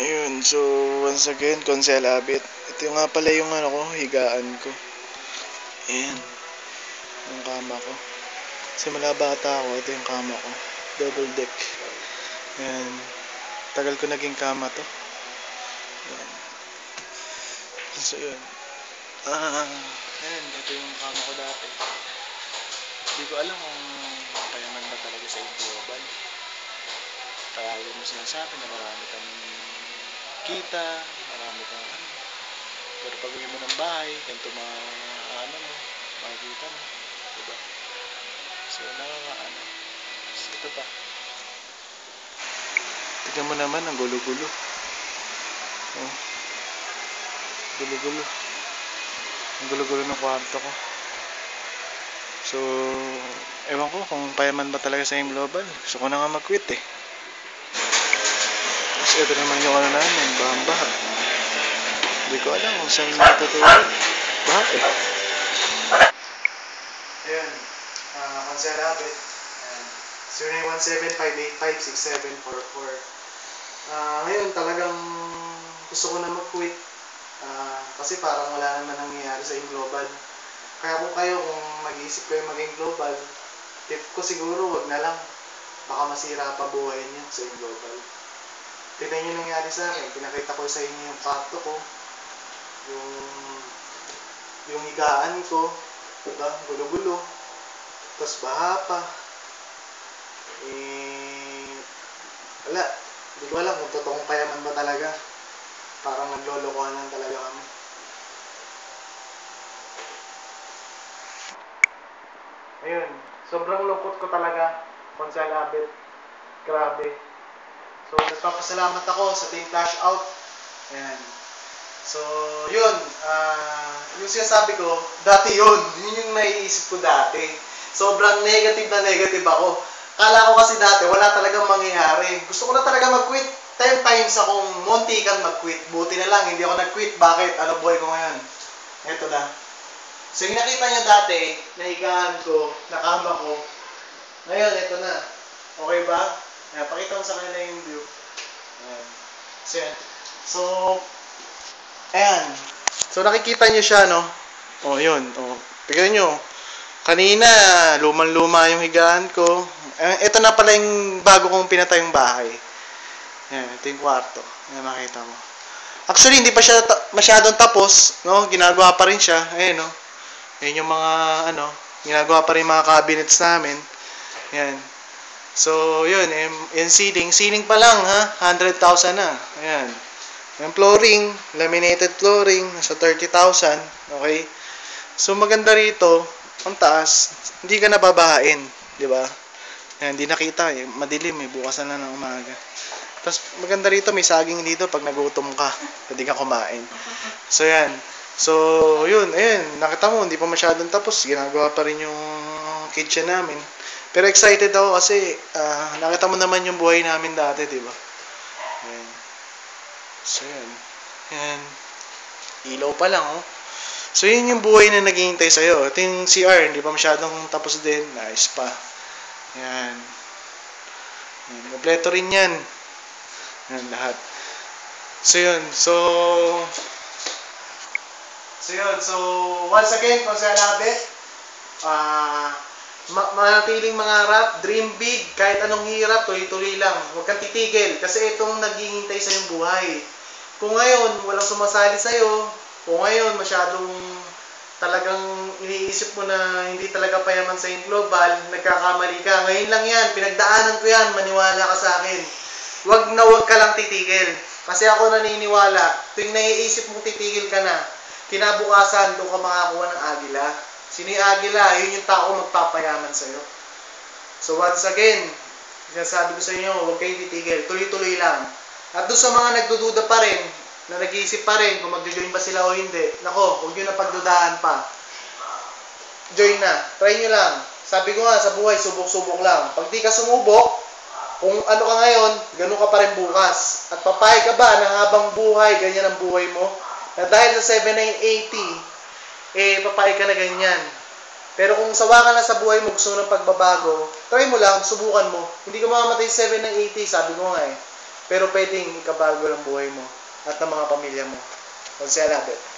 Ayun, so once again, Consel Abit. Ito nga pala yung higaan ko. Ayan, yung kama ko. Simula bata ako, ito yung kama ko. Double deck. Ayan, tagal ko naging kama to. Ayan. So yun. Ayan, ito yung kama ko dati. Hindi ko alam kung payaman ba talaga sa global. Kaya yun mo sinasabi na marami kang kita, marami kang pero pag uwi mo ng bahay, ganito mo, makikita mo. Diba? So, So, ito pa. Tignan mo naman, ang gulo-gulo. Oh, gulo-gulo. Ang gulo-gulo ng kwarto ko. So, ewan ko kung payaman ba talaga sa yung global. Gusto ko na nga mag-quit eh. Kasi ito naman yung namin, baha. Hindi ko alam kung saan matutulog. Baha eh. Ayan, Consel Abit. 0917-585-6744. Ngayon talagang gusto ko na mag-quit. Kasi parang wala naman nangyayari sa global. Kaya kung mag-iisip kayo maging global, tip ko siguro wag na lang. Baka masira pa buhay niyo sa global. Tignan niyo nangyari sa akin. Pinakita ko sa inyo yung kwarto ko. Yung higaan ko. Diba? Gulo-gulo. Tapos baha pa. Wala. Hindi ko alam kung totoong payaman ba talaga. Parang naglolokohan lang talaga kami. Ayun. Sobrang lungkot ko talaga. Consel Abit. Grabe. So, nagpapasalamat ako sa Team Flash Out. Ayan. So, yun. Yung sinasabi ko, dati yun. Yun yung naiisip ko dati. Sobrang negative na negative ako. Kala ko kasi dati, wala talagang mangyayari. Gusto ko na talaga mag-quit. 10 times akong muntikan mag-quit. Buti na lang, hindi ako nag-quit. Bakit? Ano buhay ko ngayon? Ito na. So, yung nakita nyo dati, nahigaan ko, nakama ko. Ngayon, ito na. Okay ba? Ayan, pakita ko sa kanila yung view. Ayan. So, yan. So, ayan. So, nakikita nyo siya, no? O, yun. O, tignan nyo. Kanina, lumang-luma yung higaan ko. Ito na pala yung bago kong pinatay yung bahay. Ayan, ito yung kwarto. Ayan, makita mo. Actually, hindi pa siya masyadong tapos, no? Ginagawa pa rin siya. Ayan, no? Ayan yung mga, ginagawa pa rin mga cabinets namin. Ayan. So, yun, yung ceiling. Ceiling pa lang, ha? 100,000 na. Ayan. Yung flooring, laminated flooring, nasa 30,000. Okay? So, maganda rito, ang taas, hindi ka nababahain. Di ba? Ayan, hindi nakita eh. Madilim eh. Bukas na lang ng umaga. Tapos, maganda rito, may saging dito pag nagutom ka. Pwede ka kumain. So, yan. So, yun. Ayan, nakita mo, hindi pa masyadong tapos. Ginagawa pa rin yung kitchen namin. Pero excited ako kasi nakita mo naman yung buhay namin dati, di ba? Ayan. So, yan. Ayan. Ilaw pa lang, oh. So, yun yung buhay na naghihintay sa'yo. Ito yung CR, hindi pa masyadong tapos din. Nice pa. Ayan. Ayan. Kompleto rin yan. Ayan, lahat. So, yun. So, once again, Consel Abit, manatiling mangarap, dream big, kahit anong hirap, tuloy-tuloy lang. Huwag kang titigil kasi itong naghihintay sa iyong buhay. Kung ngayon, walang sumasali sa'yo, kung ngayon, masyadong talagang iniisip mo na hindi talaga payaman sa iyong global, nagkakamali ka. Ngayon lang yan, pinagdaanan ko yan, maniwala ka sa akin. Huwag ka lang titigil. Kasi ako naniniwala, tuwing naiisip mong titigil ka na, kinabukasan, doon ka makakuha ng agila. Sino yung agila? Yun yung tao magpapayaman sa'yo. So once again, sinasabi ko sa inyo, huwag kayong titigil. Tuloy-tuloy lang. At doon sa mga nagdududa pa rin, na nag-iisip pa rin kung mag-join ba sila o hindi, nako, huwag nyo na pagdudahan pa. Join na. Try nyo lang. Sabi ko nga, sa buhay, subok-subok lang. Pag di ka sumubok, kung ano ka ngayon, ganun ka pa rin bukas. At papayag ka ba na habang buhay, ganyan ang buhay mo? Na dahil sa 7980, papayag ka na ganyan. Pero kung sawa ka na sa buhay mo, gusto mo ng pagbabago, try mo lang, subukan mo. Hindi ka mamamatay sa 7980, sabi ko nga eh. pero pwedeng ikabago ang buhay mo at ng mga pamilya mo. Konsel Abet.